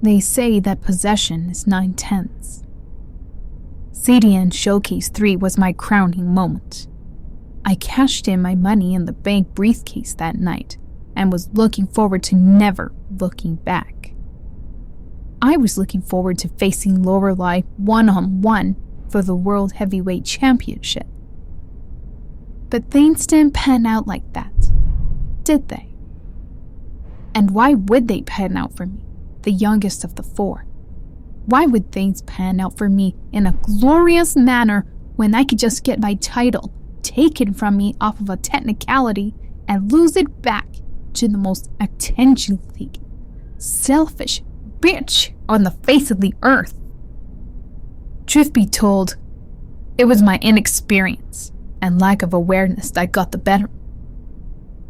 They say that possession is 9/10. CDN Showcase 3 was my crowning moment. I cashed in my money in the bank briefcase that night and was looking forward to never looking back. I was looking forward to facing Lorelei one-on-one for the World Heavyweight Championship. But things didn't pan out like that, did they? And why would they pan out for me, the youngest of the four? Why would things pan out for me in a glorious manner when I could just get my title taken from me off of a technicality and lose it back to the most attention-seeking, selfish bitch on the face of the earth? Truth be told, it was my inexperience and lack of awareness that got the better.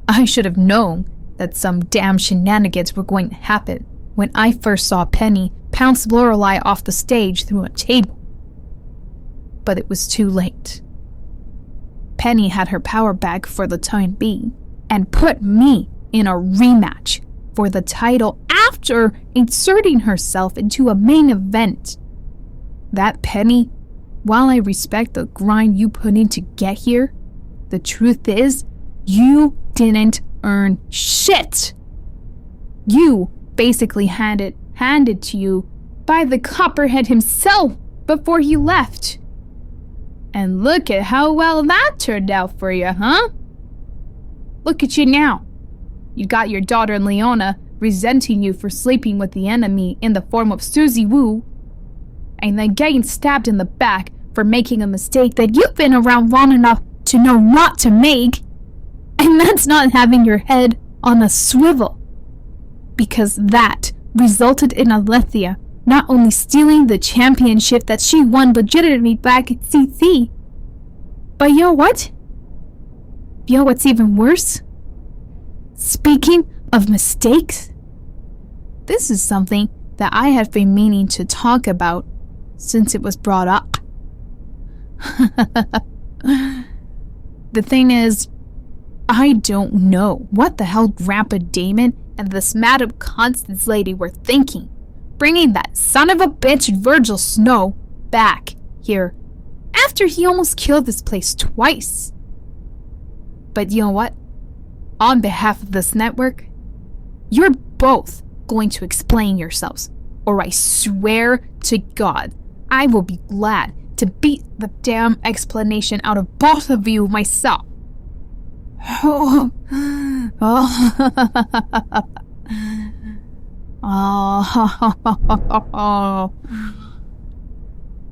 I should have known that some damn shenanigans were going to happen when I first saw Penny pounce Lorelei off the stage through a table. But it was too late. Penny had her power back for the time being and put me in a rematch for the title after inserting herself into a main event. That Penny, while I respect the grind you put in to get here, the truth is, you didn't earn shit. You basically had it handed to you by the Copperhead himself before he left. And look at how well that turned out for you, huh? Look at you now. You got your daughter Leona resenting you for sleeping with the enemy in the form of Susie Wu, and then getting stabbed in the back for making a mistake that you've been around long enough to know not to make. And that's not having your head on a swivel. Because that resulted in Alessia not only stealing the championship that she won legitimately back at CC, but you know what? You know what's even worse? Speaking of mistakes, this is something that I have been meaning to talk about since it was brought up. The thing is, I don't know what the hell Grandpa Damon and this Madam Constance lady were thinking, bringing that son of a bitch Virgil Snow back here after he almost killed this place twice. But you know what? On behalf of this network, you're both going to explain yourselves, or I swear to God, I will be glad to beat the damn explanation out of both of you myself. Oh.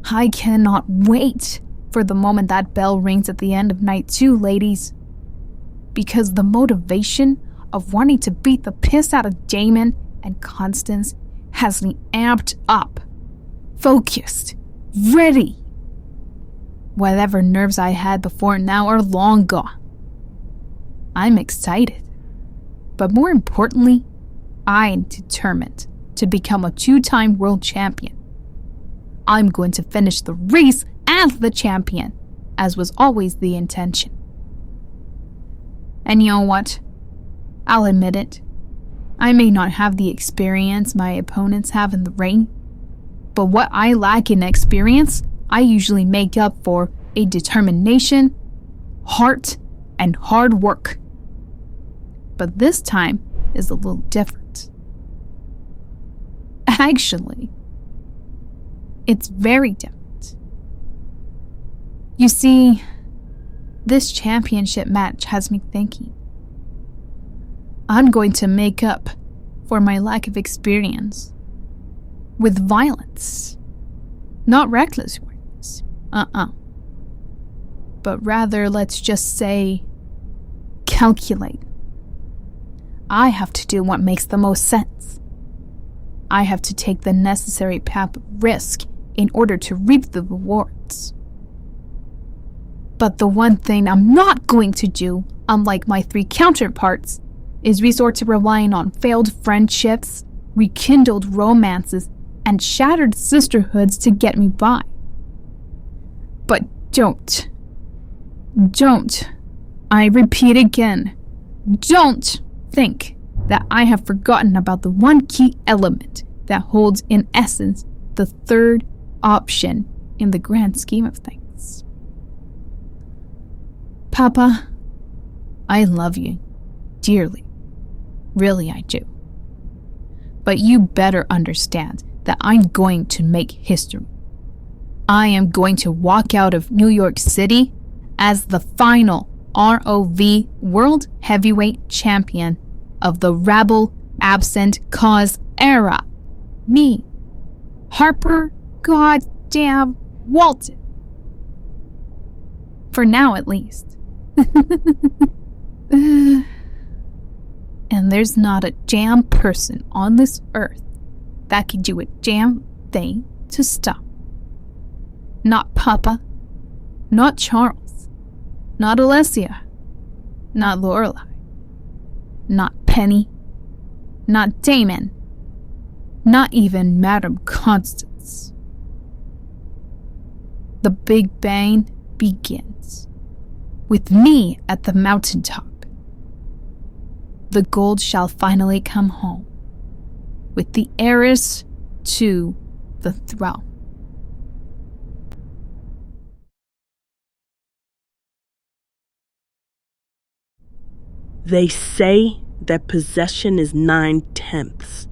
I cannot wait for the moment that bell rings at the end of night 2, ladies. Because the motivation of wanting to beat the piss out of Damon and Constance has me amped up, focused, ready. Whatever nerves I had before now are long gone. I'm excited, but more importantly, I'm determined to become a 2-time world champion. I'm going to finish the race as the champion, as was always the intention. And you know what? I'll admit it. I may not have the experience my opponents have in the ring, but what I lack in experience, I usually make up for a determination, heart, and hard work. But this time is a little different. Actually, it's very different. You see, this championship match has me thinking. I'm going to make up for my lack of experience with violence. Not reckless violence. But rather, let's just say, calculate. I have to do what makes the most sense. I have to take the necessary path of risk in order to reap the rewards. But the one thing I'm not going to do, unlike my 3 counterparts, is resort to relying on failed friendships, rekindled romances, and shattered sisterhoods to get me by. But don't, I repeat again, don't think that I have forgotten about the one key element that holds, in essence, the third option in the grand scheme of things. Papa, I love you dearly. Really, I do. But you better understand that I'm going to make history. I am going to walk out of New York City as the final ROV World Heavyweight Champion of the rabble-absent cause era. Me, Harper goddamn Walton. For now, at least. And there's not a damn person on this earth that can do a damn thing to stop. Not Papa, not Charles, not Alessia, not Lorelei, not Penny, not Damon, not even Madame Constance. The Big Bang begins with me at the mountaintop. The gold shall finally come home with the heiress to the throne. They say that possession is 9/10,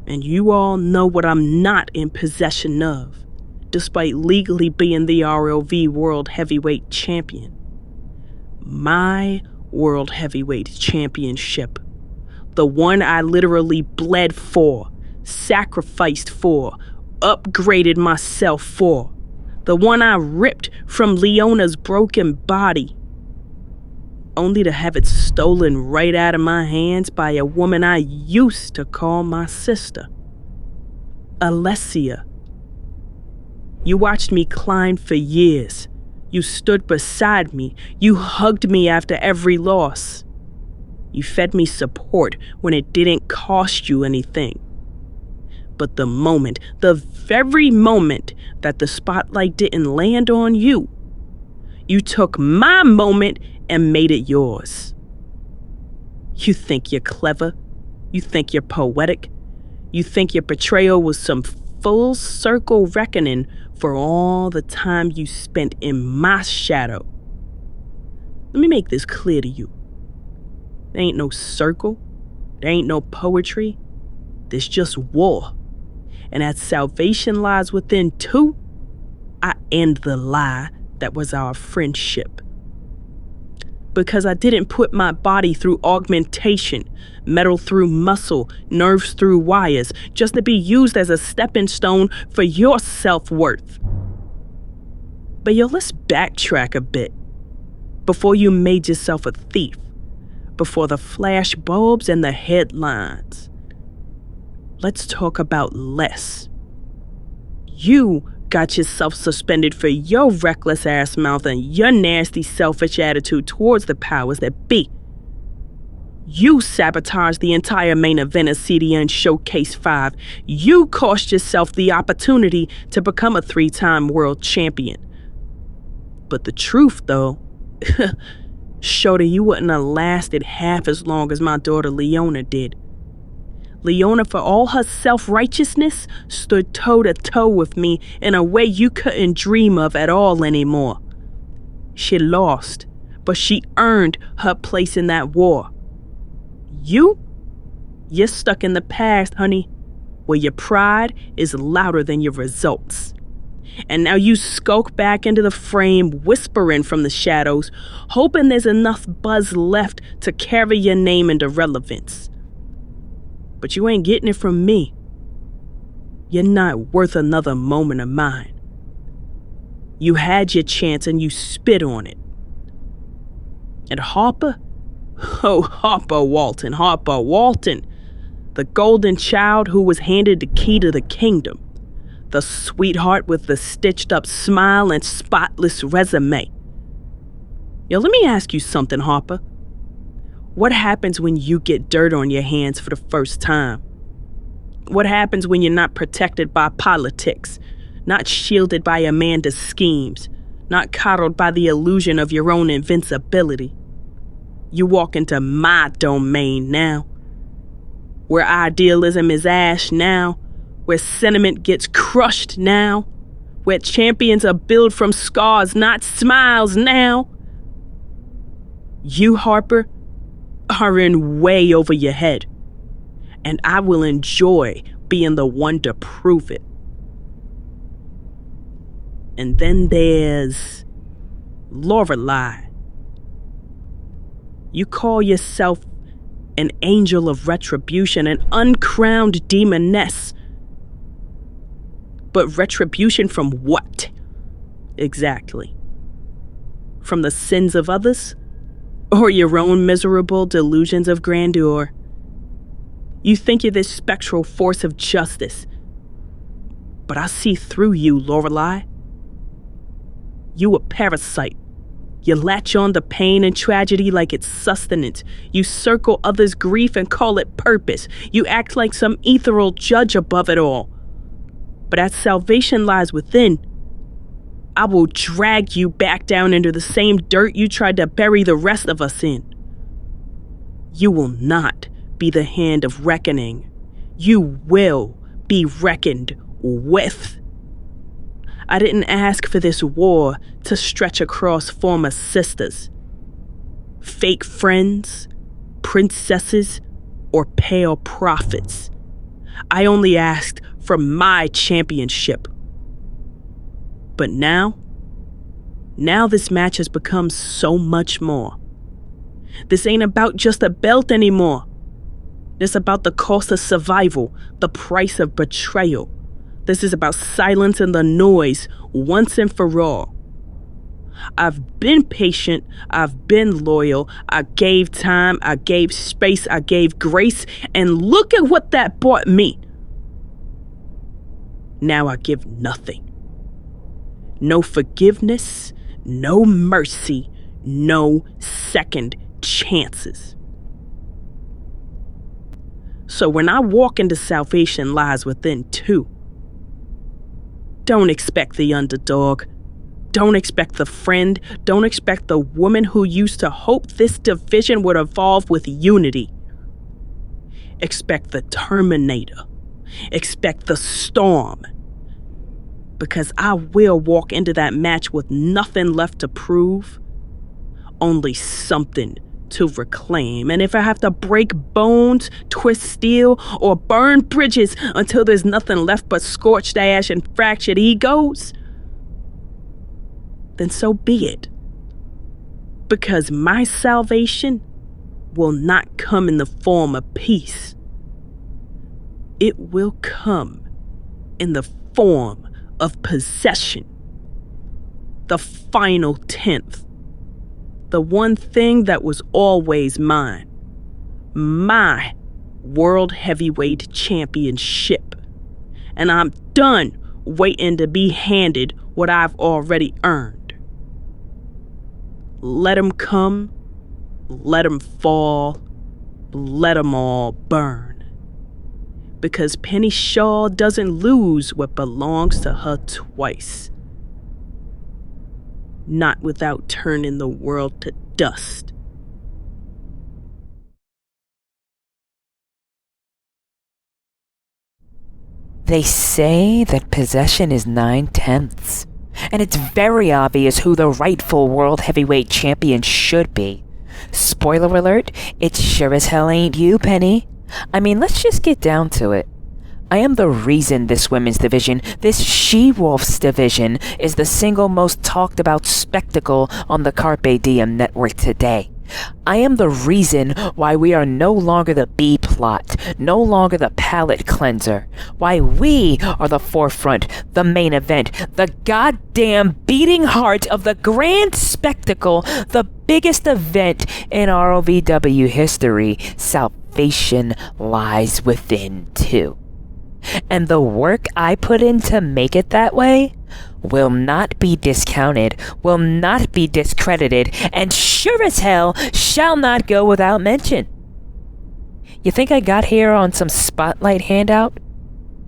and you all know what I'm not in possession of, despite legally being the ROV World Heavyweight Champion. My World Heavyweight Championship. The one I literally bled for, sacrificed for, upgraded myself for. The one I ripped from Leona's broken body, only to have it stolen right out of my hands by a woman I used to call my sister. Alessia. You watched me climb for years. You stood beside me. You hugged me after every loss. You fed me support when it didn't cost you anything. But the very moment that the spotlight didn't land on you, you took my moment and made it yours. You think you're clever. You think you're poetic. You think your betrayal was some full circle reckoning for all the time you spent in my shadow. Let me make this clear to you. There ain't no circle. There ain't no poetry. There's just war. And at Salvation Lies Within 2, I end the lie that was our friendship. Because I didn't put my body through augmentation, metal through muscle, nerves through wires, just to be used as a stepping stone for your self-worth. But let's backtrack a bit. Before you made yourself a thief, before the flash bulbs and the headlines, let's talk about less. You got yourself suspended for your reckless ass mouth and your nasty selfish attitude towards the powers that be. You sabotaged the entire main event of CDN Showcase 5. You cost yourself the opportunity to become a 3-time world champion. But the truth, though, shorty, you wouldn't have lasted half as long as my daughter Leona did. Leona, for all her self-righteousness, stood toe-to-toe with me in a way you couldn't dream of at all anymore. She lost, but she earned her place in that war. You're stuck in the past, honey, where your pride is louder than your results. And now you skulk back into the frame, whispering from the shadows, hoping there's enough buzz left to carry your name into relevance. But you ain't getting it from me. You're not worth another moment of mine. You had your chance and you spit on it. And Harper? Oh, Harper Walton, the golden child who was handed the key to the kingdom. The sweetheart with the stitched up smile and spotless resume. Let me ask you something, Harper. What happens when you get dirt on your hands for the first time? What happens when you're not protected by politics, not shielded by Amanda's schemes, not coddled by the illusion of your own invincibility? You walk into my domain now. where idealism is ash now, where sentiment gets crushed now, where champions are built from scars, not smiles now. You, Harper, are in way over your head, and I will enjoy being the one to prove it. And then there's Lorelei. You call yourself an angel of retribution, an uncrowned demoness. But retribution from what? Exactly. From the sins of others? Or your own miserable delusions of grandeur? You think you're this spectral force of justice. But I see through you, Lorelei. You a parasite. You latch on to pain and tragedy like it's sustenance. You circle others' grief and call it purpose. You act like some ethereal judge above it all. But as salvation lies within, I will drag you back down into the same dirt you tried to bury the rest of us in. You will not be the hand of reckoning. You will be reckoned with. I didn't ask for this war to stretch across former sisters, fake friends, princesses, or pale prophets. I only asked for my championship. But now this match has become so much more. This ain't about just a belt anymore. This is about the cost of survival, the price of betrayal. This is about silencing the noise once and for all. I've been patient, I've been loyal, I gave time, I gave space, I gave grace, and look at what that bought me. Now I give nothing. No forgiveness, no mercy, no second chances. So when I walk into Salvation Lies Within too, don't expect the underdog. Don't expect the friend. Don't expect the woman who used to hope this division would evolve with unity. Expect the Terminator. Expect the Storm. Because I will walk into that match with nothing left to prove, only something to reclaim. And if I have to break bones, twist steel, or burn bridges until there's nothing left but scorched ash and fractured egos, then so be it. Because my salvation will not come in the form of peace. It will come in the form of possession. The final 10th. The one thing that was always mine. My World Heavyweight Championship. And I'm done waiting to be handed what I've already earned. Let 'em come, let 'em fall, let 'em all burn. Because Penny Shaw doesn't lose what belongs to her twice. Not without turning the world to dust. They say that possession is 9/10, and it's very obvious who the rightful World Heavyweight Champion should be. Spoiler alert, it sure as hell ain't you, Penny. I mean, let's just get down to it. I am the reason this women's division, this she-wolf's division, is the single most talked about spectacle on the Carpe Diem network today. I am the reason why we are no longer the B-plot, no longer the palate cleanser, why we are the forefront, the main event, the goddamn beating heart of the grand spectacle, the biggest event in ROVW history. Salvation Lies Within 2. And the work I put in to make it that way will not be discounted, will not be discredited, and sure as hell shall not go without mention. You think I got here on some spotlight handout?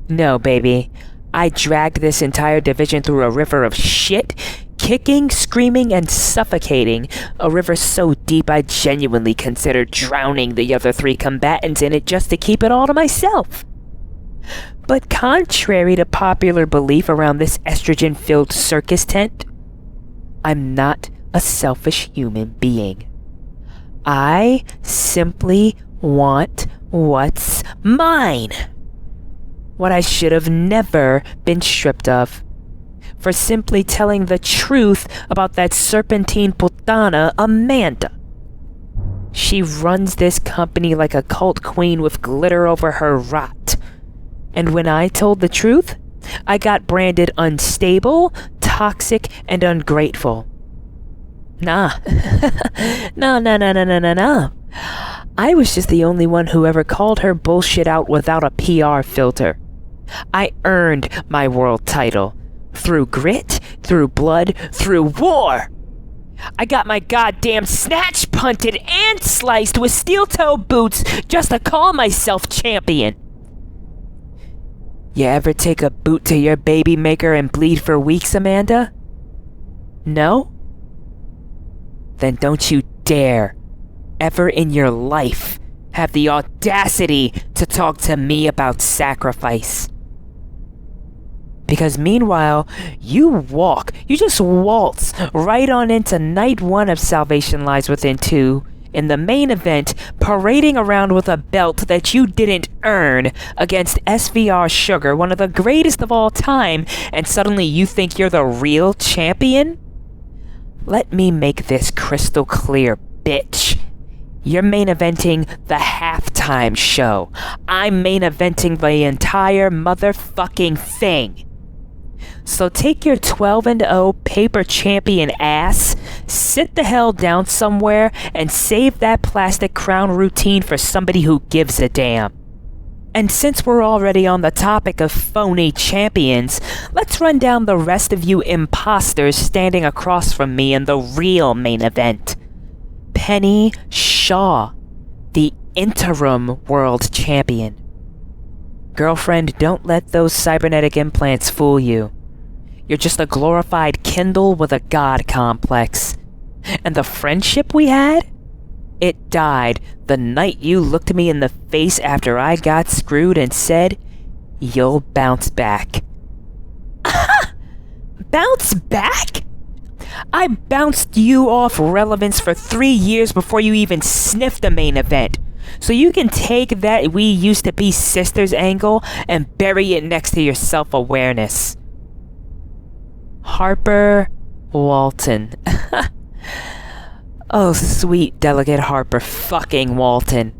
No, baby. I dragged this entire division through a river of shit, kicking, screaming, and suffocating, a river so deep I genuinely considered drowning the other 3 combatants in it just to keep it all to myself. But contrary to popular belief around this estrogen-filled circus tent, I'm not a selfish human being. I simply want what's mine. What I should have never been stripped of. For simply telling the truth about that serpentine putana, Amanda. She runs this company like a cult queen with glitter over her rot. And when I told the truth, I got branded unstable, toxic, and ungrateful. Nah. No. I was just the only one who ever called her bullshit out without a PR filter. I earned my world title. Through grit, through blood, through war. I got my goddamn snatch punted and sliced with steel-toe boots just to call myself champion. You ever take a boot to your baby maker and bleed for weeks, Amanda? No? Then don't you dare, ever in your life, have the audacity to talk to me about sacrifice. Because meanwhile, you just waltz right on into Night 1 of Salvation Lies Within 2, in the main event, parading around with a belt that you didn't earn against SVR Sugar, one of the greatest of all time, and suddenly you think you're the real champion? Let me make this crystal clear, bitch. You're main eventing the halftime show. I'm main eventing the entire motherfucking thing. So take your 12-0 paper champion ass, sit the hell down somewhere, and save that plastic crown routine for somebody who gives a damn. And since we're already on the topic of phony champions, let's run down the rest of you imposters standing across from me in the real main event. Penny Shaw, the interim world champion. Girlfriend, don't let those cybernetic implants fool you. You're just a glorified Kindle with a god complex. And the friendship we had? It died the night you looked me in the face after I got screwed and said, "You'll bounce back." Bounce back? I bounced you off relevance for 3 years before you even sniffed a main event. So you can take that we used to be sisters angle and bury it next to your self-awareness. Harper Walton. Oh, sweet, delicate Harper fucking Walton.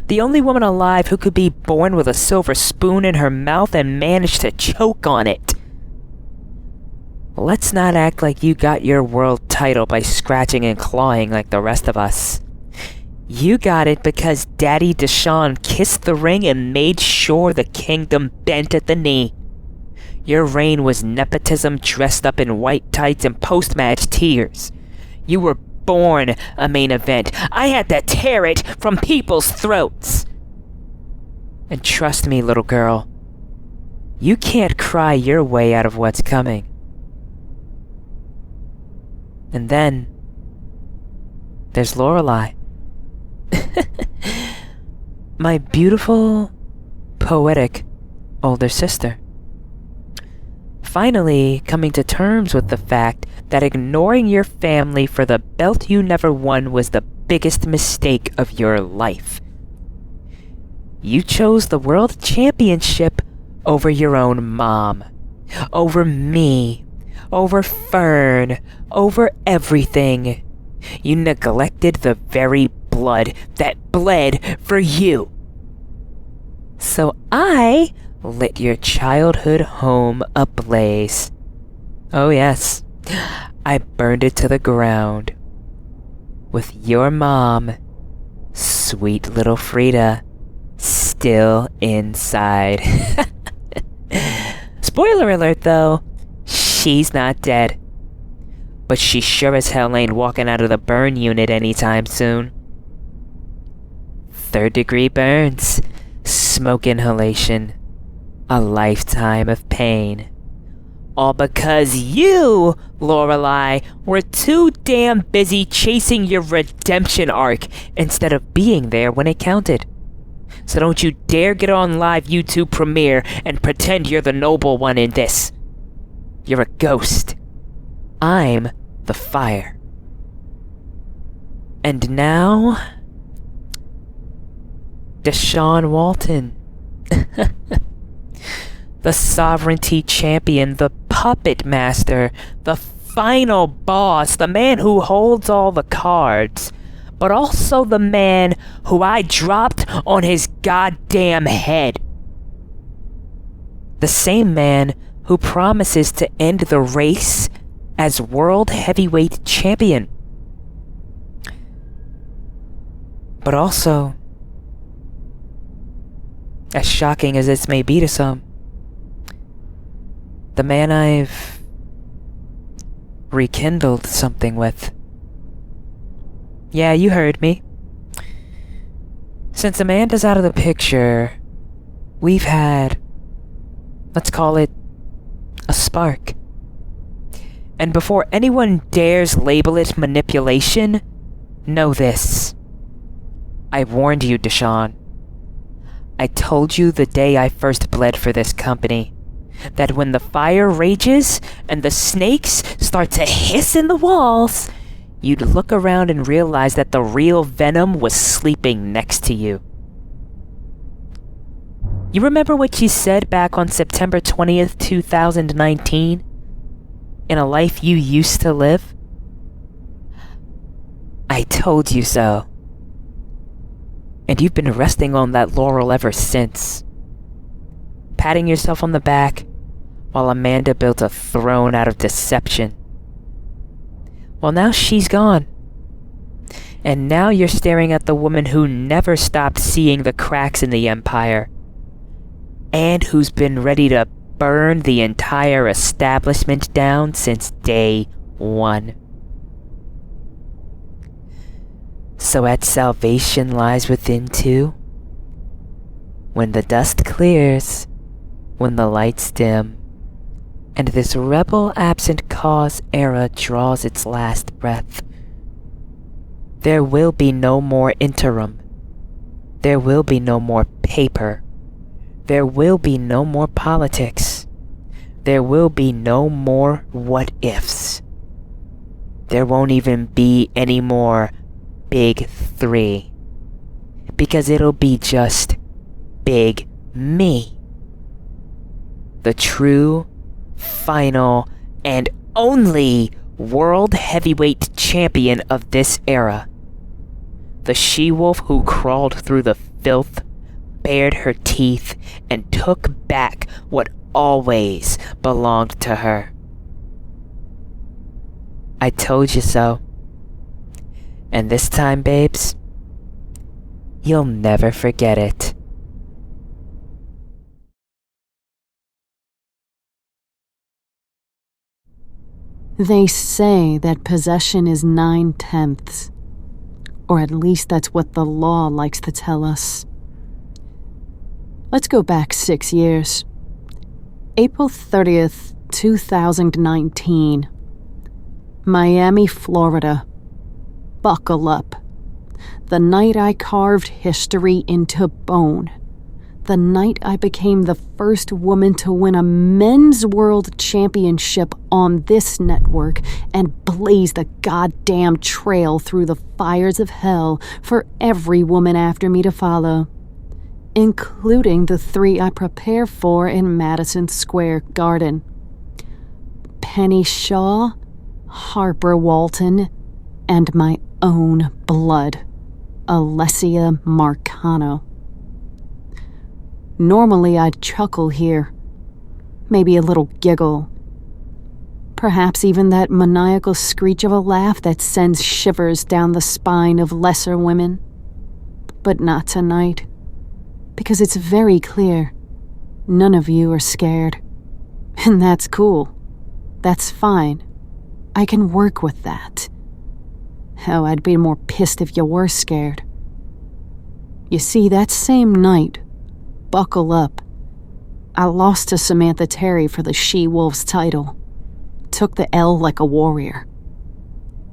The only woman alive who could be born with a silver spoon in her mouth and manage to choke on it. Let's not act like you got your world title by scratching and clawing like the rest of us. You got it because Daddy Dashon kissed the ring and made sure the kingdom bent at the knee. Your reign was nepotism dressed up in white tights and post-match tears. You were born a main event. I had to tear it from people's throats. And trust me, little girl, you can't cry your way out of what's coming. And then there's Lorelei. My beautiful, poetic older sister. Finally coming to terms with the fact that ignoring your family for the belt you never won was the biggest mistake of your life. You chose the world championship over your own mom, over me, over Fern, over everything. You neglected the very blood that bled for you. So I lit your childhood home ablaze. Oh yes, I burned it to the ground. With your mom, sweet little Frida, still inside. Spoiler alert though, she's not dead. But she sure as hell ain't walking out of the burn unit anytime soon. 3rd-degree burns, smoke inhalation, a lifetime of pain. All because you, Lorelei, were too damn busy chasing your redemption arc instead of being there when it counted. So don't you dare get on live YouTube premiere and pretend you're the noble one in this. You're a ghost. I'm the fire. And now, Dashon Walton. The sovereignty champion, the puppet master, the final boss, the man who holds all the cards, but also the man who I dropped on his goddamn head. The same man who promises to end the race as world heavyweight champion. But also, as shocking as this may be to some, the man I've rekindled something with. Yeah, you heard me. Since Amanda's out of the picture, we've had, let's call it, a spark. And before anyone dares label it manipulation, know this. I warned you, Dashon. I told you the day I first bled for this company that when the fire rages and the snakes start to hiss in the walls, you'd look around and realize that the real venom was sleeping next to you. You remember what you said back on September 20th, 2019? In a life you used to live? I told you so. And you've been resting on that laurel ever since. Patting yourself on the back while Amanda built a throne out of deception. Well, now she's gone. And now you're staring at the woman who never stopped seeing the cracks in the empire. And who's been ready to burn the entire establishment down since day one. So at Salvation Lies Within too, when the dust clears, when the lights dim, and this rebel absent cause era draws its last breath, there will be no more interim. There will be no more paper. There will be no more politics. There will be no more what ifs. There won't even be any more Big Three. Because it'll be just Big Me. The true, final, and only world heavyweight champion of this era. The she-wolf who crawled through the filth, bared her teeth, and took back what always belonged to her. I told you so. And this time, babes, you'll never forget it. They say that possession is 9/10, or at least that's what the law likes to tell us. Let's go back 6 years. April 30th, 2019. Miami, Florida. Buckle up. The night I carved history into bone. The night I became the first woman to win a men's world championship on this network and blazed a goddamn trail through the fires of hell for every woman after me to follow, including the 3 I prepare for in Madison Square Garden. Penny Shaw, Harper Walton, and my own blood, Alessia Marcano. Normally I'd chuckle here, maybe a little giggle, perhaps even that maniacal screech of a laugh that sends shivers down the spine of lesser women. But not tonight, because it's very clear none of you are scared. And that's cool. That's fine. I can work with that. Hell, I'd be more pissed if you were scared. You see, that same night, buckle up, I lost to Samantha Terry for the She-Wolves title. Took the L like a warrior.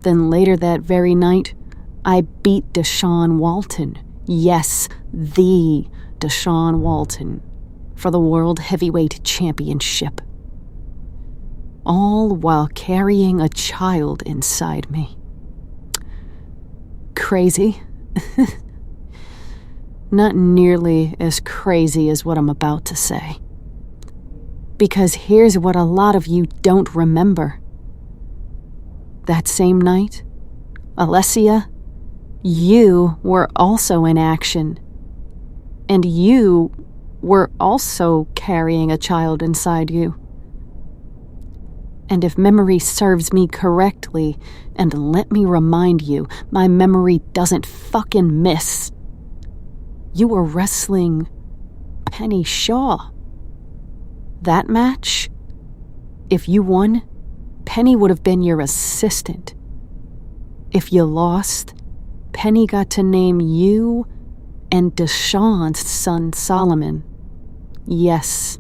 Then later that very night, I beat Dashon Walton. Yes, the Dashon Walton. For the World Heavyweight Championship. All while carrying a child inside me. Crazy? Not nearly as crazy as what I'm about to say. Because here's what a lot of you don't remember. That same night, Alessia, you were also in action. And you were also carrying a child inside you. And if memory serves me correctly, and let me remind you, my memory doesn't fucking miss, you were wrestling Penny Shaw. That match, if you won, Penny would have been your assistant. If you lost, Penny got to name you and Dashon's son Solomon. Yes,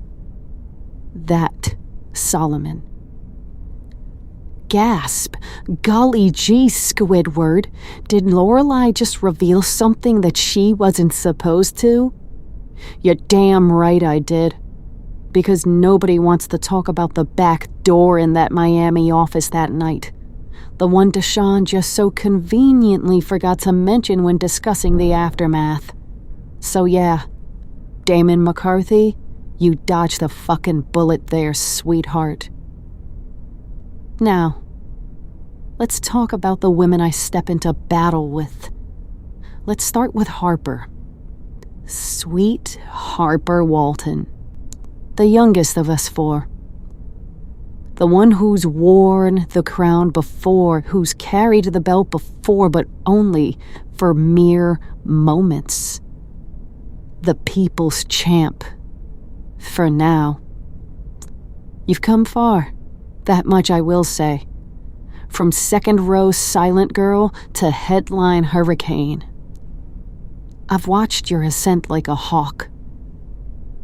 that Solomon. Gasp. Golly gee, Squidward. Did Lorelei just reveal something that she wasn't supposed to? You're damn right I did. Because nobody wants to talk about the back door in that Miami office that night. The one Dashon just so conveniently forgot to mention when discussing the aftermath. So yeah, Damon McCarthy, you dodged the fucking bullet there, sweetheart. Now, let's talk about the women I step into battle with. Let's start with Harper. Sweet Harper Walton. The youngest of us four. The one who's worn the crown before, who's carried the belt before, but only for mere moments. The people's champ. For now. You've come far. That much I will say. From second row silent girl to headline hurricane. I've watched your ascent like a hawk.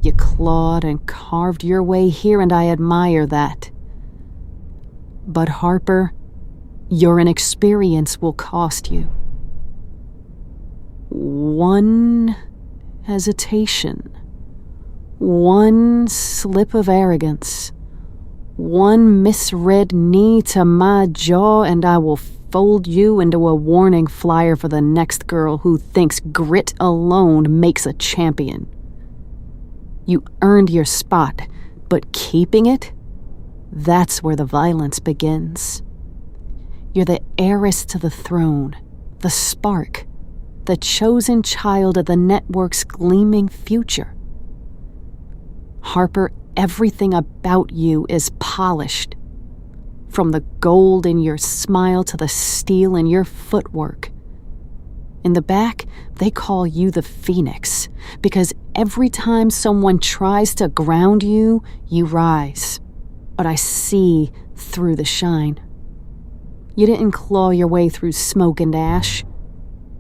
You clawed and carved your way here, and I admire that. But Harper, your inexperience will cost you. One hesitation. One slip of arrogance. One misread knee to my jaw, and I will fold you into a warning flyer for the next girl who thinks grit alone makes a champion. You earned your spot, but keeping it? That's where the violence begins. You're the heiress to the throne, the spark, the chosen child of the network's gleaming future. Harper, everything about you is polished. From the gold in your smile to the steel in your footwork. In the back, they call you the Phoenix, because every time someone tries to ground you, you rise. But I see through the shine. You didn't claw your way through smoke and ash.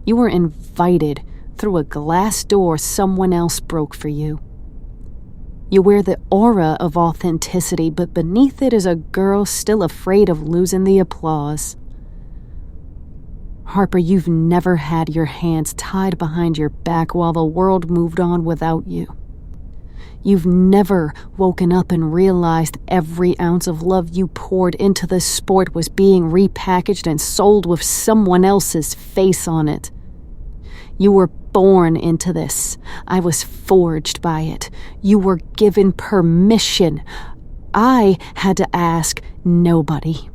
You were invited through a glass door someone else broke for you. You wear the aura of authenticity, but beneath it is a girl still afraid of losing the applause. Harper, you've never had your hands tied behind your back while the world moved on without you. You've never woken up and realized every ounce of love you poured into this sport was being repackaged and sold with someone else's face on it. You were born into this. I was forged by it. You were given permission. I had to ask nobody.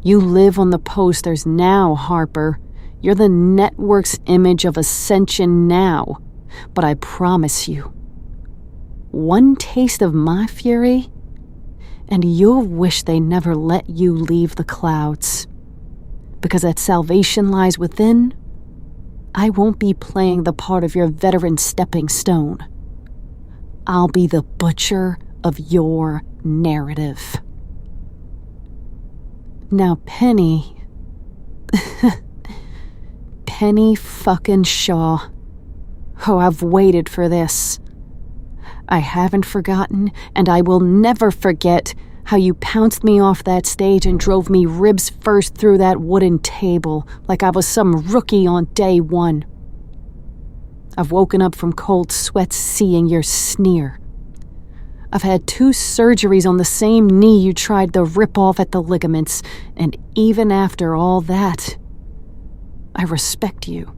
You live on the posters now, Harper. You're the network's image of ascension now. But I promise you, one taste of my fury, and you'll wish they never let you leave the clouds. Because at Salvation Lies Within, I won't be playing the part of your veteran stepping stone. I'll be the butcher of your narrative. Now, Penny... Penny fucking Shaw. Oh, I've waited for this. I haven't forgotten, and I will never forget how you pounced me off that stage and drove me ribs first through that wooden table like I was some rookie on day one. I've woken up from cold sweats seeing your sneer. I've had 2 surgeries on the same knee you tried to rip off at the ligaments, and even after all that, I respect you.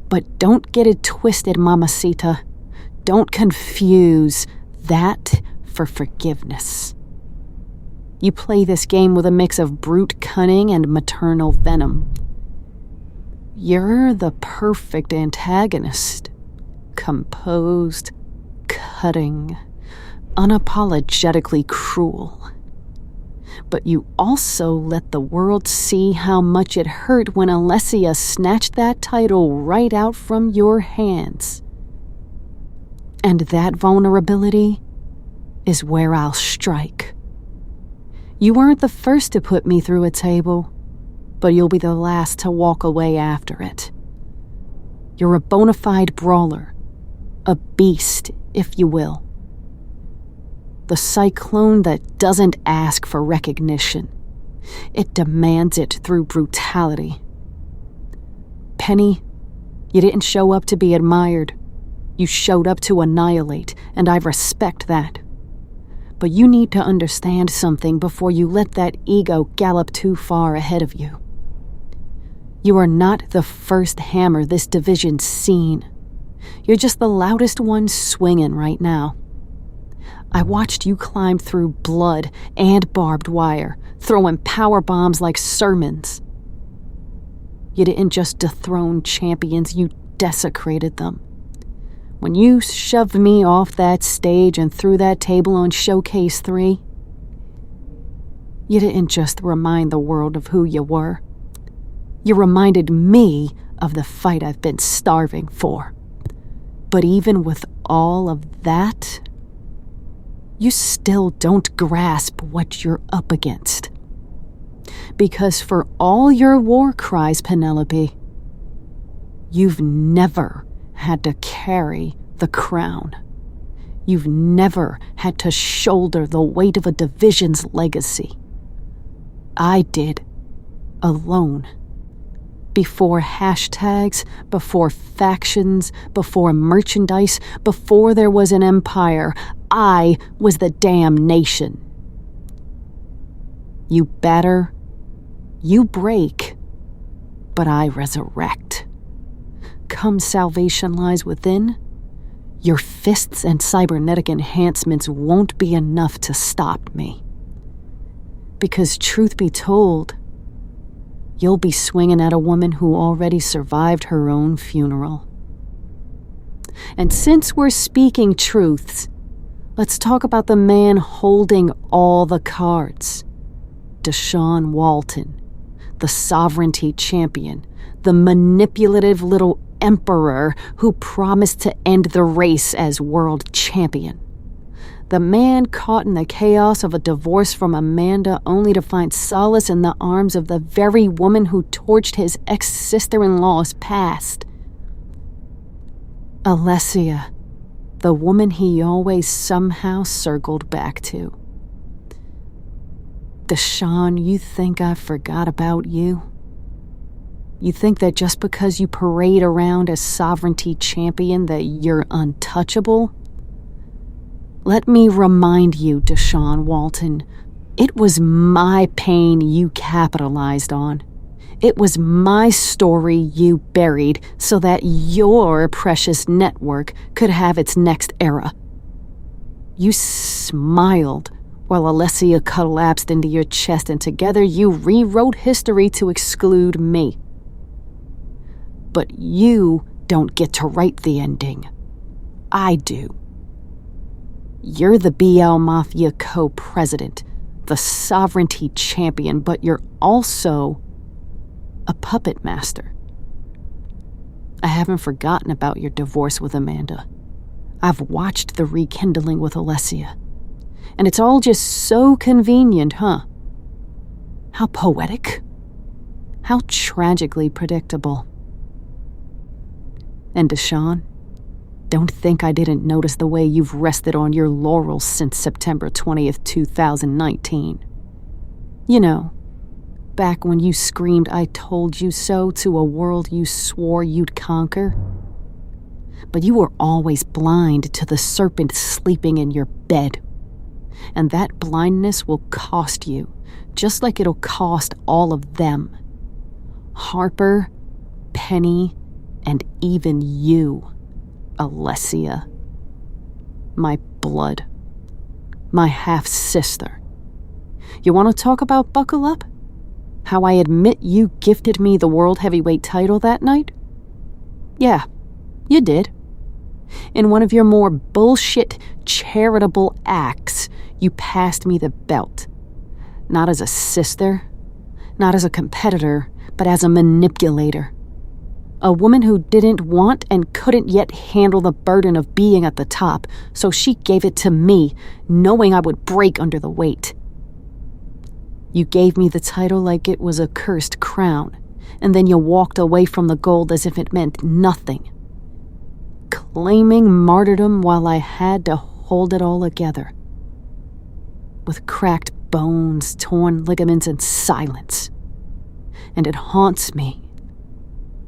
But don't get it twisted, Mamacita. Don't confuse that for forgiveness. You play this game with a mix of brute cunning and maternal venom. You're the perfect antagonist. Composed, cutting, unapologetically cruel. But you also let the world see how much it hurt when Alessia snatched that title right out from your hands. And that vulnerability is where I'll strike. You weren't the first to put me through a table, but you'll be the last to walk away after it. You're a bona fide brawler, a beast, if you will. The cyclone that doesn't ask for recognition. It demands it through brutality. Penny, you didn't show up to be admired. You showed up to annihilate, and I respect that. But you need to understand something before you let that ego gallop too far ahead of you. You are not the first hammer this division's seen. You're just the loudest one swinging right now. I watched you climb through blood and barbed wire, throwing power bombs like sermons. You didn't just dethrone champions, you desecrated them. When you shoved me off that stage and threw that table on Showcase 3, you didn't just remind the world of who you were. You reminded me of the fight I've been starving for. But even with all of that, you still don't grasp what you're up against. Because for all your war cries, Penelope, you've never had to carry the crown. You've never had to shoulder the weight of a division's legacy. I did, alone. Before hashtags, before factions, before merchandise, before there was an empire, I was the damn nation. You batter, you break, but I resurrect. Come Salvation Lies Within, your fists and cybernetic enhancements won't be enough to stop me. Because truth be told, you'll be swinging at a woman who already survived her own funeral. And since we're speaking truths, let's talk about the man holding all the cards. Dashon Walton, the sovereignty champion, the manipulative little emperor who promised to end the race as world champion. The man caught in the chaos of a divorce from Amanda only to find solace in the arms of the very woman who torched his ex-sister-in-law's past. Alessia, the woman he always somehow circled back to. Dashon, you think I forgot about you? You think that just because you parade around as sovereignty champion that you're untouchable? Let me remind you, Dashon Walton, it was my pain you capitalized on. It was my story you buried so that your precious network could have its next era. You smiled while Alessia collapsed into your chest, and together you rewrote history to exclude me. But you don't get to write the ending. I do. You're the BL Mafia co-president, the sovereignty champion, but you're also a puppet master. I haven't forgotten about your divorce with Amanda. I've watched the rekindling with Alessia. And it's all just so convenient, huh? How poetic. How tragically predictable. And Dashon, Don't think I didn't notice the way you've rested on your laurels since September 20th, 2019. You know, back when you screamed "I told you so" to a world you swore you'd conquer. But you were always blind to the serpent sleeping in your bed. And that blindness will cost you, just like it'll cost all of them. Harper, Penny, and even you, Alessia. My blood. My half-sister. You want to talk about buckle up? How I admit you gifted me the World Heavyweight title that night? Yeah, you did. In one of your more bullshit, charitable acts, you passed me the belt. Not as a sister, not as a competitor, but as a manipulator. A woman who didn't want and couldn't yet handle the burden of being at the top, so she gave it to me, knowing I would break under the weight. You gave me the title like it was a cursed crown, and then you walked away from the gold as if it meant nothing. Claiming martyrdom while I had to hold it all together. With cracked bones, torn ligaments, and silence. And it haunts me.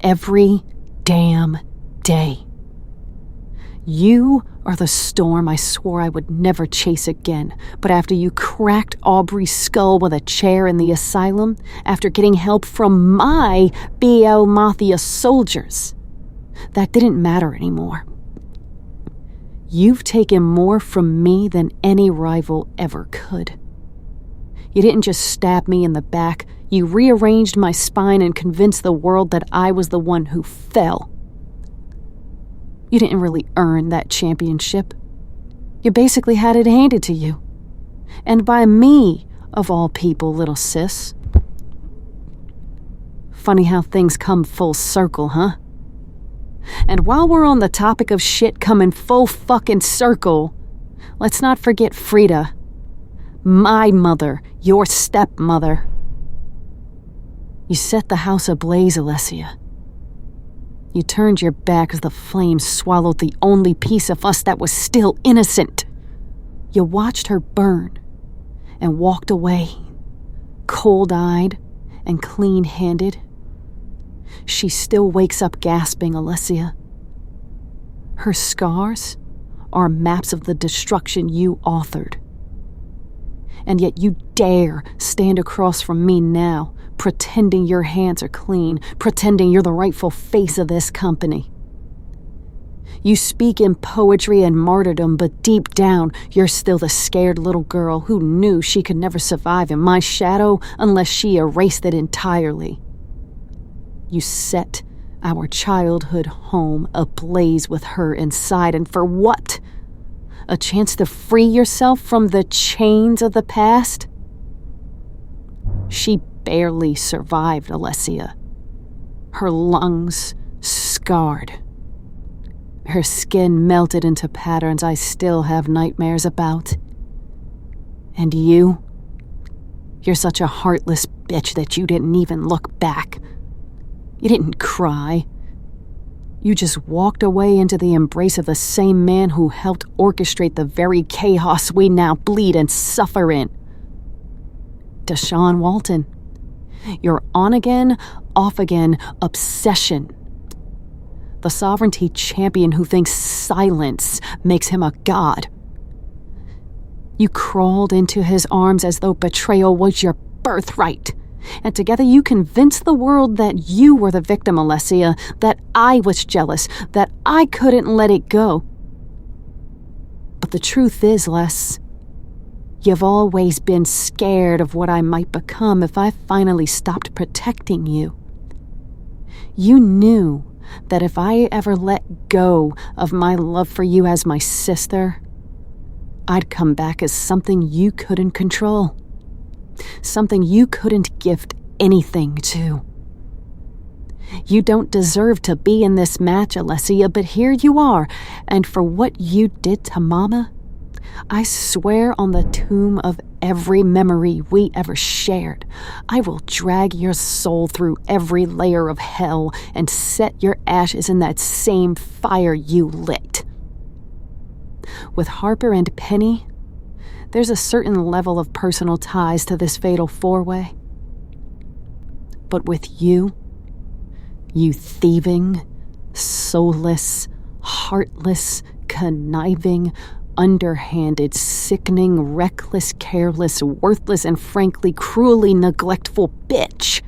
Every damn day. You are the storm I swore I would never chase again, but after you cracked Aubrey's skull with a chair in the asylum, after getting help from my BL Mafia soldiers, that didn't matter anymore. You've taken more from me than any rival ever could. You didn't just stab me in the back, you rearranged my spine and convinced the world that I was the one who fell. You didn't really earn that championship. You basically had it handed to you. And by me, of all people, little sis. Funny how things come full circle, huh? And while we're on the topic of shit coming full fucking circle, let's not forget Frida. My mother, your stepmother. You set the house ablaze, Alessia. You turned your back as the flames swallowed the only piece of us that was still innocent. You watched her burn and walked away, cold-eyed and clean-handed. She still wakes up gasping, Alessia. Her scars are maps of the destruction you authored. And yet you dare stand across from me now, pretending your hands are clean, pretending you're the rightful face of this company. You speak in poetry and martyrdom, but deep down, you're still the scared little girl who knew she could never survive in my shadow unless she erased it entirely. You set our childhood home ablaze with her inside, and for what? A chance to free yourself from the chains of the past? She barely survived, Alessia. Her lungs scarred. Her skin melted into patterns I still have nightmares about. And you're such a heartless bitch that you didn't even look back. You didn't cry. You just walked away into the embrace of the same man who helped orchestrate the very chaos we now bleed and suffer in. Dashon Walton. Your on-again, off-again obsession. The sovereignty champion who thinks silence makes him a god. You crawled into his arms as though betrayal was your birthright. And together you convinced the world that you were the victim, Alessia, that I was jealous, that I couldn't let it go. But the truth is, Les, you've always been scared of what I might become if I finally stopped protecting you. You knew that if I ever let go of my love for you as my sister, I'd come back as something you couldn't control. Something you couldn't gift anything to. You don't deserve to be in this match, Alessia, but here you are, and for what you did to Mama, I swear on the tomb of every memory we ever shared, I will drag your soul through every layer of hell and set your ashes in that same fire you lit. With Harper and Penny, there's a certain level of personal ties to this fatal four-way. But with you thieving, soulless, heartless, conniving, underhanded, sickening, reckless, careless, worthless, and frankly cruelly neglectful bitch,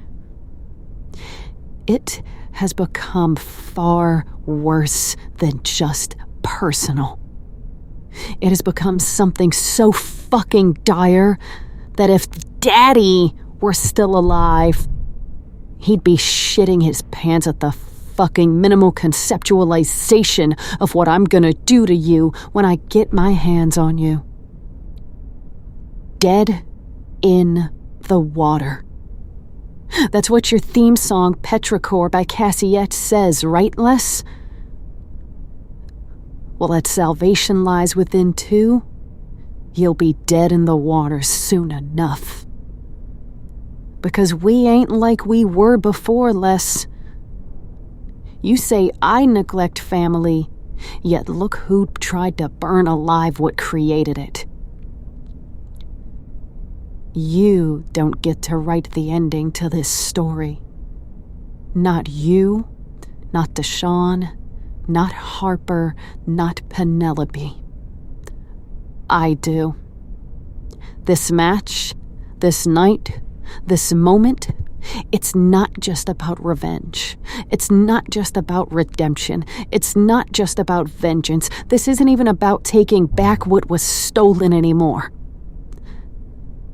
it has become far worse than just personal. It has become something so fucking dire that if Daddy were still alive, he'd be shitting his pants at the fucking minimal conceptualization of what I'm gonna do to you when I get my hands on you. Dead in the water. That's what your theme song, Petrichor by Cassiette, says, right, Les? Well, at Salvation Lies Within too, you'll be dead in the water soon enough. Because we ain't like we were before, Les. You say I neglect family, yet look who tried to burn alive what created it. You don't get to write the ending to this story. Not you, not Dashon, not Harper, not Penelope. I do. This match, this night, this moment, it's not just about revenge. It's not just about redemption. It's not just about vengeance. This isn't even about taking back what was stolen anymore.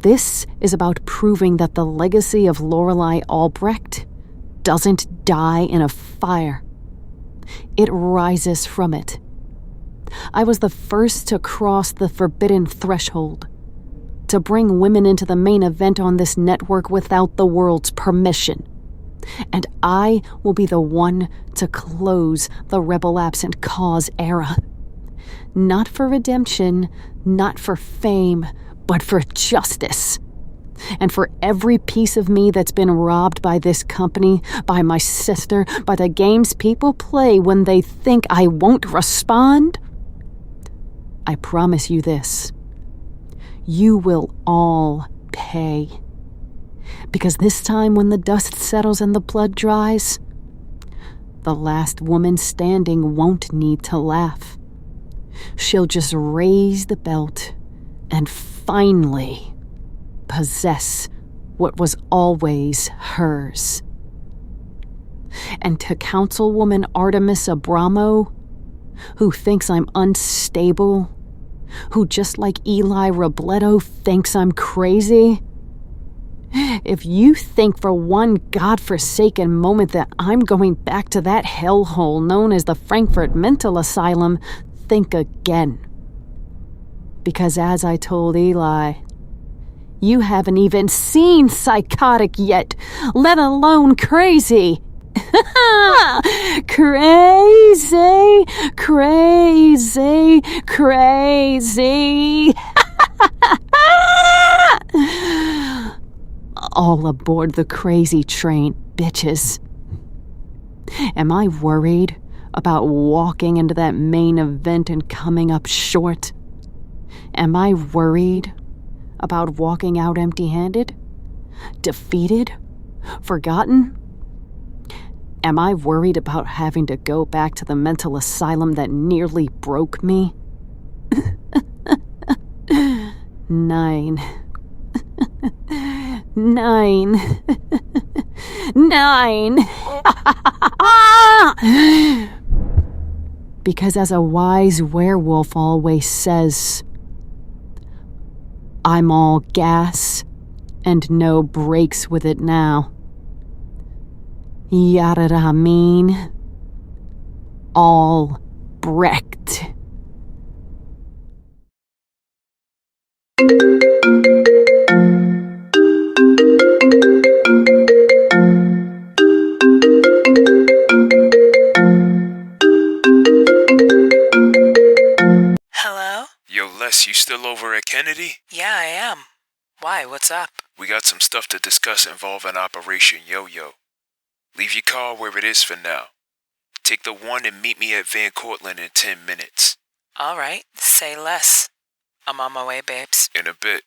This is about proving that the legacy of Lorelei Albrecht doesn't die in a fire. It rises from it. I was the first to cross the forbidden threshold, to bring women into the main event on this network without the world's permission. And I will be the one to close the rebel absent cause era. Not for redemption, not for fame, but for justice. And for every piece of me that's been robbed by this company, by my sister, by the games people play when they think I won't respond, I promise you this. You will all pay. Because this time when the dust settles and the blood dries, the last woman standing won't need to laugh. She'll just raise the belt and finally possess what was always hers. And to Councilwoman Artemis Abramo, who thinks I'm unstable, who just like Eli Robledo thinks I'm crazy, if you think for one godforsaken moment that I'm going back to that hellhole known as the Frankfurt Mental Asylum, think again. Because as I told Eli, you haven't even seen psychotic yet, let alone crazy. Crazy, crazy, crazy. All aboard the crazy train, bitches. Am I worried about walking into that main event and coming up short? Am I worried about walking out empty-handed? Defeated? Forgotten? Am I worried about having to go back to the mental asylum that nearly broke me? Nein. Nein. Nein. Because as a wise werewolf always says, I'm all gas and no brakes with it now. Yada mean. All Brecht. Hello? Yo, Les, you still over at Kennedy? Yeah, I am. Why? What's up? We got some stuff to discuss involving Operation Yo-Yo. Leave your car where it is for now. Take the 1 and meet me at Van Cortlandt in 10 minutes. All right, say less. I'm on my way, babes. In a bit.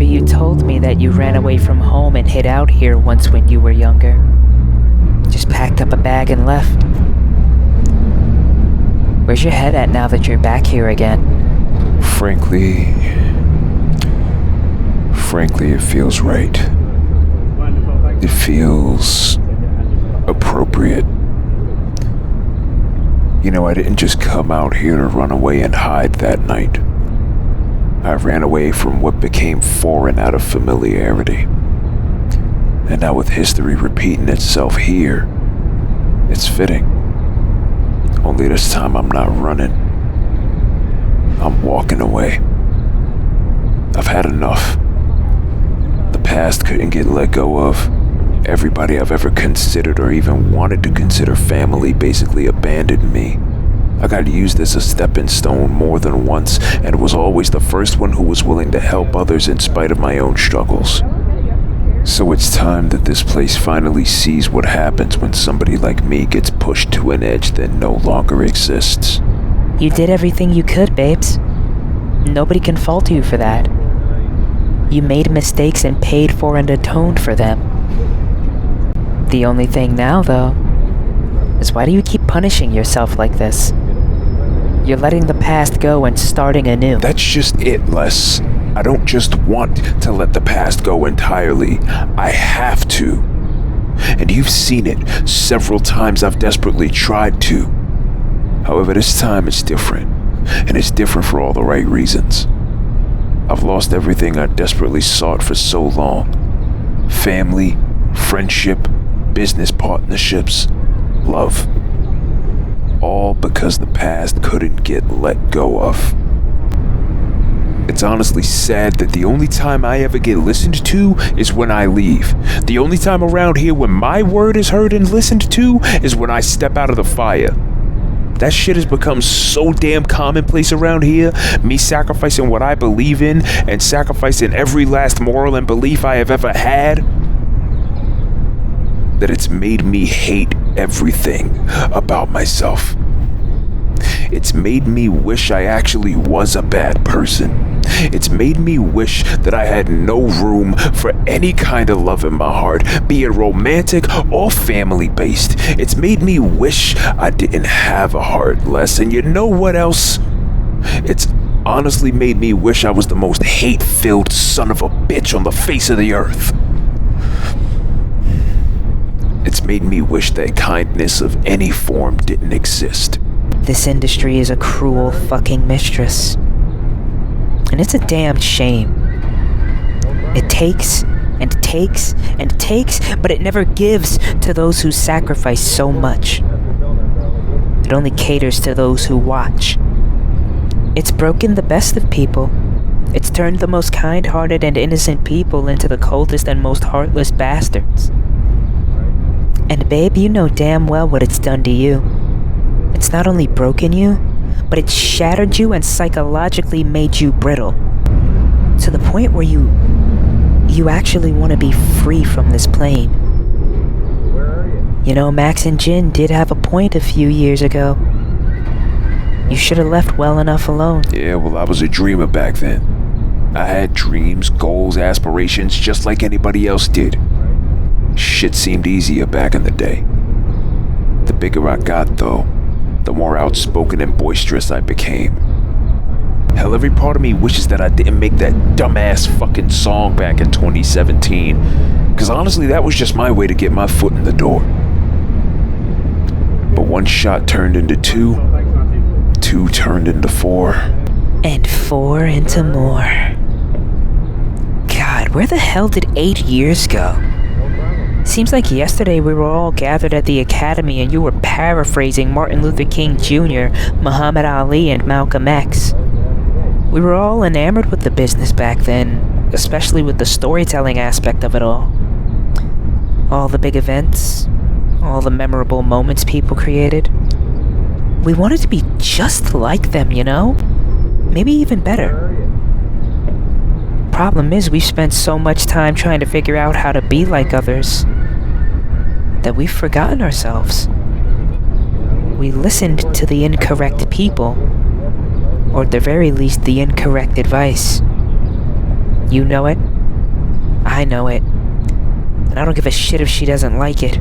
You told me that you ran away from home and hid out here once when you were younger. Just packed up a bag and left. Where's your head at now that you're back here again? Frankly, it feels right. It feels appropriate. You know, I didn't just come out here to run away and hide that night. I ran away from what became foreign out of familiarity. And now with history repeating itself here, it's fitting. Only this time I'm not running. I'm walking away. I've had enough. The past couldn't get let go of. Everybody I've ever considered or even wanted to consider family basically abandoned me. I got used as a stepping stone more than once, and was always the first one who was willing to help others in spite of my own struggles. So it's time that this place finally sees what happens when somebody like me gets pushed to an edge that no longer exists. You did everything you could, babes. Nobody can fault you for that. You made mistakes and paid for and atoned for them. The only thing now, though, is why do you keep punishing yourself like this? You're letting the past go and starting anew. That's just it, Les. I don't just want to let the past go entirely. I have to. And you've seen it several times I've desperately tried to. However, this time it's different. And it's different for all the right reasons. I've lost everything I desperately sought for so long. Family, friendship, business partnerships, love. All because the past couldn't get let go of. It's honestly sad that the only time I ever get listened to is when I leave. The only time around here when my word is heard and listened to is when I step out of the fire. That shit has become so damn commonplace around here, me sacrificing what I believe in and sacrificing every last moral and belief I have ever had, that it's made me hate everything about myself. It's made me wish I actually was a bad person. It's made me wish that I had no room for any kind of love in my heart, be it romantic or family-based. It's made me wish I didn't have a heart, Les. And you know what else? It's honestly made me wish I was the most hate-filled son of a bitch on the face of the earth. It's made me wish that kindness of any form didn't exist. This industry is a cruel fucking mistress. And it's a damn shame. It takes and takes and takes, but it never gives to those who sacrifice so much. It only caters to those who watch. It's broken the best of people. It's turned the most kind-hearted and innocent people into the coldest and most heartless bastards. And babe, you know damn well what it's done to you. It's not only broken you, but it's shattered you and psychologically made you brittle. To the point where you actually want to be free from this plane. You know, Max and Jin did have a point a few years ago. You should have left well enough alone. Yeah, well, I was a dreamer back then. I had dreams, goals, aspirations, just like anybody else did. Shit seemed easier back in the day. The bigger I got, though, the more outspoken and boisterous I became. Hell, every part of me wishes that I didn't make that dumbass fucking song back in 2017. Because honestly, that was just my way to get my foot in the door. But one shot turned into two, two turned into four. And four into more. God, where the hell did 8 years go? Seems like yesterday we were all gathered at the academy and you were paraphrasing Martin Luther King Jr., Muhammad Ali, and Malcolm X. We were all enamored with the business back then. especially with the storytelling aspect of it all. All the big events, all the memorable moments people created. We wanted to be just like them, you know? Maybe even better. Problem is, we've spent so much time trying to figure out how to be like others that we've forgotten ourselves. We listened to the incorrect people, or at the very least, the incorrect advice. You know it. I know it. And I don't give a shit if she doesn't like it.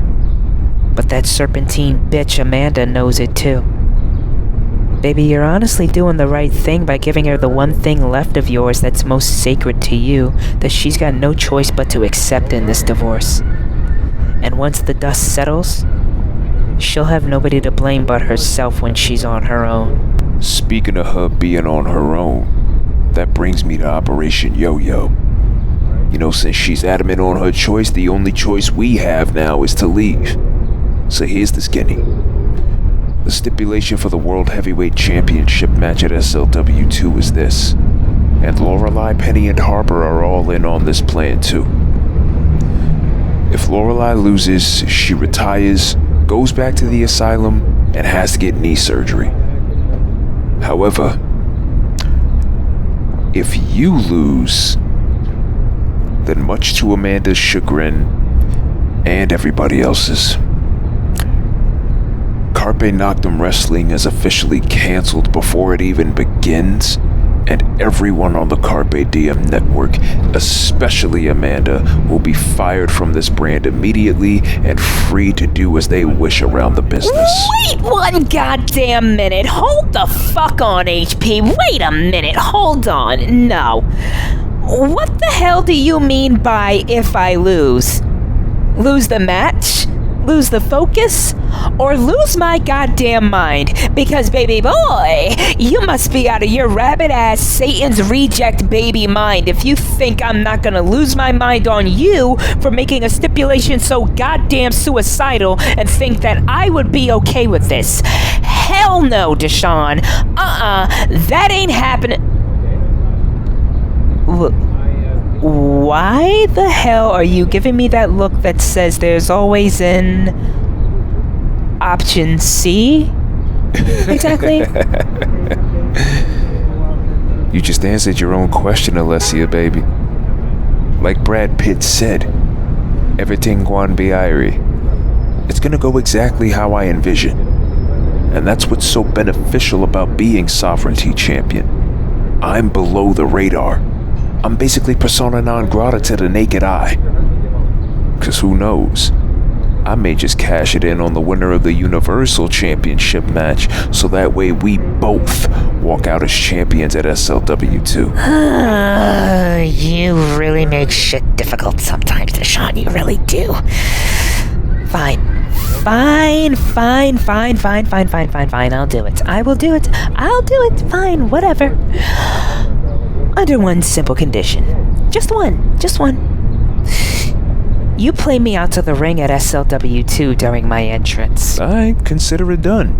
But that serpentine bitch Amanda knows it too. Baby, you're honestly doing the right thing by giving her the one thing left of yours that's most sacred to you, that she's got no choice but to accept in this divorce. And once the dust settles, she'll have nobody to blame but herself when she's on her own. Speaking of her being on her own, that brings me to Operation Yo-Yo. You know, since she's adamant on her choice, the only choice we have now is to leave. So here's the skinny. The stipulation for the World Heavyweight Championship match at SLW2 is this, and Lorelei, Penny, and Harper are all in on this plan too. If Lorelei loses, she retires, goes back to the asylum, and has to get knee surgery. However, if you lose, then much to Amanda's chagrin and everybody else's, Carpe Noctem Wrestling is officially canceled before it even begins, and everyone on the Carpe Diem network, especially Amanda, will be fired from this brand immediately and free to do as they wish around the business. Wait one goddamn minute. Hold the fuck on, HP. Wait a minute. Hold on. No. What the hell do you mean by if I lose? Lose the match? Lose the focus? Or lose my goddamn mind? Because, baby boy, you must be out of your rabbit-ass Satan's reject baby mind if you think I'm not gonna lose my mind on you for making a stipulation so goddamn suicidal and think that I would be okay with this. Hell no, Dashon. That ain't happening. Why the hell are you giving me that look that says there's always an option C? Exactly. You just answered your own question, Alessia, baby. Like Brad Pitt said, everything gonna be airy. It's gonna go exactly how I envision. And that's what's so beneficial about being sovereignty champion. I'm below the radar. I'm basically persona non grata to the naked eye. 'Cause who knows? I may just cash it in on the winner of the Universal Championship match, so that way we both walk out as champions at SLW2. You really make shit difficult sometimes, Dashon. You really do. Fine. I'll do it. I will do it. I'll do it. Fine, whatever. Under one simple condition. Just one. You play me out to the ring at SLW2 during my entrance. I consider it done.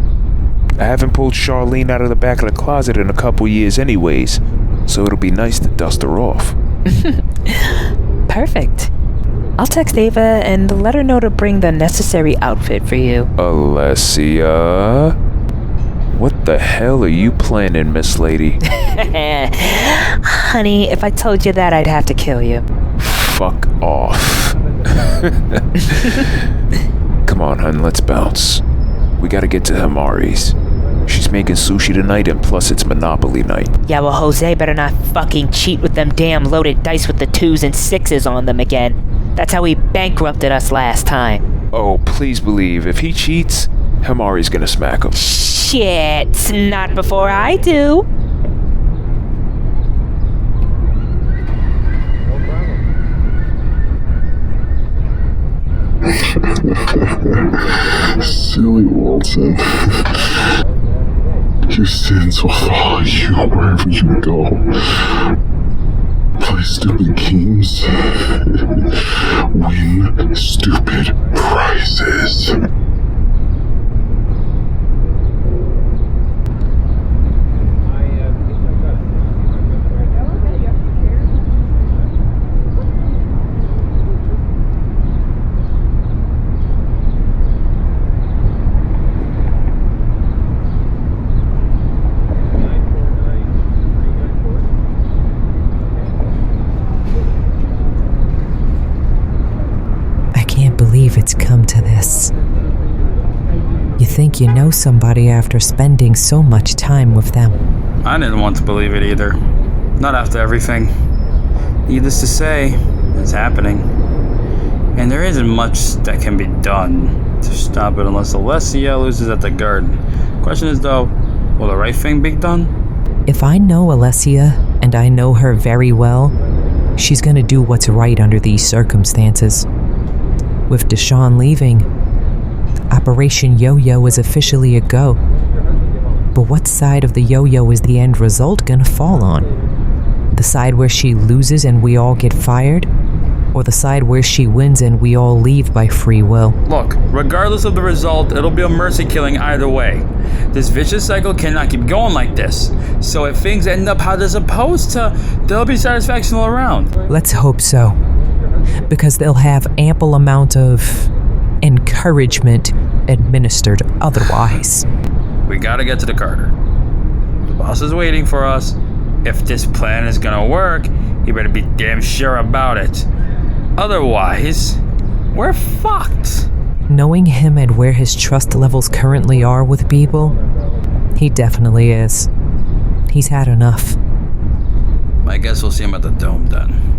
I haven't pulled Charlene out of the back of the closet in a couple years anyways, so it'll be nice to dust her off. Perfect. I'll text Ava and let her know to bring the necessary outfit for you. Alessia? What the hell are you planning, Miss Lady? Honey, if I told you that, I'd have to kill you. Fuck off. Come on, hun, let's bounce. We gotta get to Hamari's. She's making sushi tonight, and plus it's Monopoly night. Yeah, well, Jose better not fucking cheat with them damn loaded dice with the 2s and 6s on them again. That's how he bankrupted us last time. Oh, please believe, if he cheats, Hamari's gonna smack him. Shit, not before I do. Silly Walton. Your sins will follow you wherever you go. Play stupid games. Win stupid prizes. believe it's come to this. You think you know somebody after spending so much time with them. I didn't want to believe it either. Not after everything. Needless to say, it's happening. And there isn't much that can be done to stop it unless Alessia loses at the garden. Question is though, will the right thing be done? If I know Alessia, and I know her very well, she's gonna do what's right under these circumstances. With Dashon leaving, Operation Yo-Yo is officially a go. But what side of the yo-yo is the end result gonna fall on? The side where she loses and we all get fired? Or the side where she wins and we all leave by free will? Look, regardless of the result, it'll be a mercy killing either way. This vicious cycle cannot keep going like this. So if things end up how they're supposed to, there'll be satisfaction all around. Let's hope so. Because they'll have ample amount of encouragement administered otherwise. We gotta get to the Carter. The boss is waiting for us. If this plan is gonna work, he better be damn sure about it. Otherwise, we're fucked. Knowing him and where his trust levels currently are with people, he definitely is. He's had enough. I guess we'll see him at the dome then.